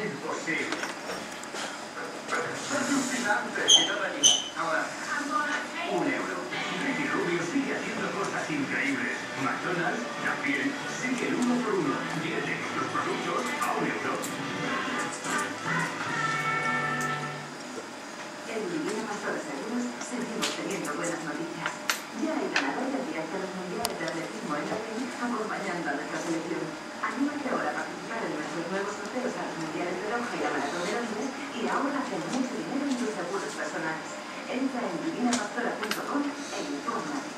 imposible. Alucinante. Y todo allí. Ahora, €1. Ricky Rubio sigue haciendo cosas increíbles. McDonald's también sigue el 1 por 1. 10 de nuestros productos a €1. En Divina Pastora Seguros seguimos teniendo buenas noticias. Ya hay ganadores directos a los mundiales de atletismo en Berlín acompañando a nuestra selección. Anímate ahora a participar en nuestros nuevos sorteos a los mundiales de Lonja y la Maratón de Londres y ahora haz mucho dinero en tus seguros personales. Entra en divinapastora.com e infórmate.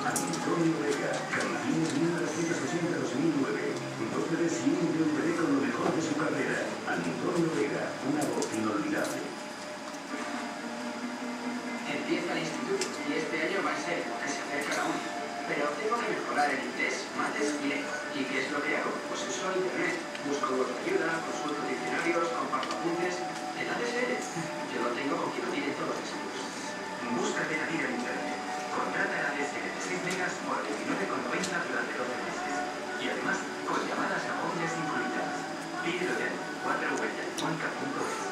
Antonio Vega, Carolina 1980-2009, 2 CDs y un DVD con lo mejor de su carrera. Antonio Vega, una voz inolvidable. Empieza el instituto y este año va a ser que se acerca la uni. Pero tengo que mejorar el inglés, mates y lengua. ¿Y qué es lo que hago? Pues uso internet. Busco web de ayuda, consulto diccionarios, comparto apuntes. ¿De dónde eres? Yo lo tengo con quien lo tiene todos los seguros. Búscate la vida en internet. Contrata la ADSL de 6 megas por €29,90 durante 12 meses. Y además, con llamadas a móviles incluidas. Pídelo ya en 4web.es.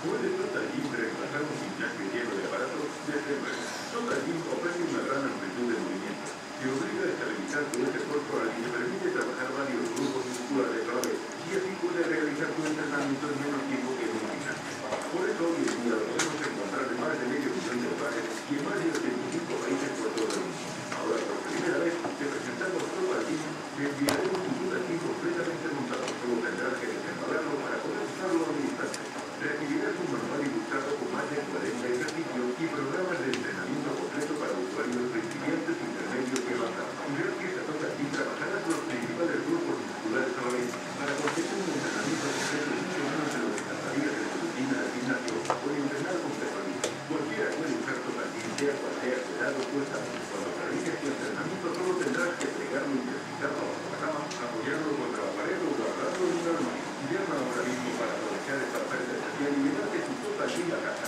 ¿Puede Total-Gym reemplazar un gimnasio lleno de aparatos? Desde luego. Total-Gym ofrece una gran amplitud de movimiento que obliga a estabilizar tu eje corporal y te permite trabajar varios grupos musculares a la vez. Y así puedes realizar tu entrenamiento en menos tiempo que en un gimnasio. Por eso hoy en día lo podemos encontrar en más de medio millón de lugares y en más de 85 países por todo el mundo. Ahora, por primera vez, te presentamos Total-Gym. Te enviaremos un Total-Gym completamente montado. Solo tendrás que desembalarlo para poder usarlo al instante. Recibirás un manual ilustrado con más de 40 ejercicios y programas de entrenamiento completo para usuarios principiantes, intermedios y avanzados. Gracias a Total-Gym trabajarás los principales grupos musculares a la vez para conseguir un entrenamiento completo mucho menos de lo que tardarías en tu rutina de gimnasio o en entrenar con personas. Cualquiera puede usar Total-Gym, sea cual sea su edad o tu estado. Cuando realices tu entrenamiento solo tendrás que plegarlo y ejercitarlo bajo la cama, apoyarlo contra la pared o guardarlo en un armario. Llama ahora mismo para aprovechar esta oferta especial y llevarte tu Total-Gym a casa.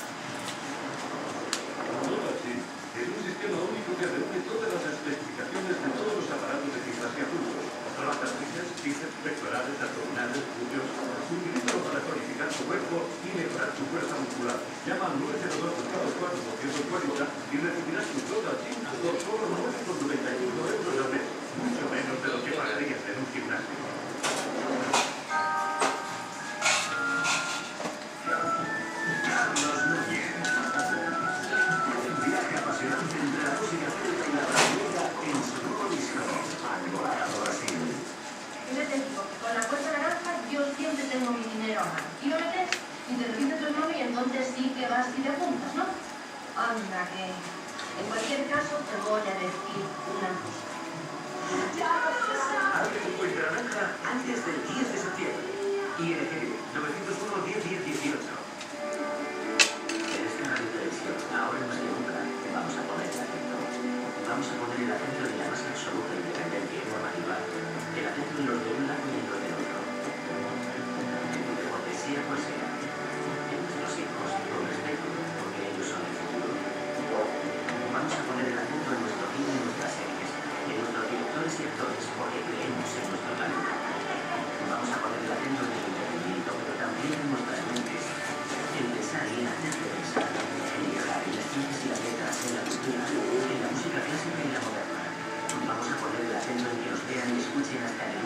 Total-Gym es un sistema único que reúne todas las especificaciones de todos los aparatos de gimnasia juntos. Trabajas tríceps, bíceps, pectorales, abdominales, glúteos. Utilízalo para tonificar tu cuerpo y mejorar tu fuerza muscular. Llama al 902-244-240 y recibirás tu Total-Gym por solo €995 al mes. Mucho menos de lo que pagarías en un gimnasio. Carlos Núñez. Un viaje apasionante entre la música celta y la brasileña en su nuevo disco, Alborada Brasil. ¿Qué te digo? Con la cuenta naranja yo siempre tengo mi dinero a mano. Y lo metes y te repites tu nombre y entonces sí que vas y te apuntas, ¿no? Anda, que en cualquier caso te voy a decir una cosa. Abre tu cuenta naranja antes del 10 de septiembre. ING 901-10-10-18. En este canal de televisión, ahora más que nunca, vamos a poner el acento. Vamos a poner el acento en la más absoluta independencia informativa. El acento en los de un lado y en los del otro. De cortesía pues sea. En nuestros hijos, con respeto, porque ellos son el futuro. Vamos a poner el acento en nuestro cine y nuestras series. En nuestros directores y actores, porque creemos en nuestro talento. Vamos a poner el acento en el entretenimiento, pero también en nuestras mentes. En pensar y en hacer de pensar. En viajar en las ciencias y las letras, en la cultura, en la música clásica y la moderna. Vamos a poner el acento en que nos vean y escuchen hasta el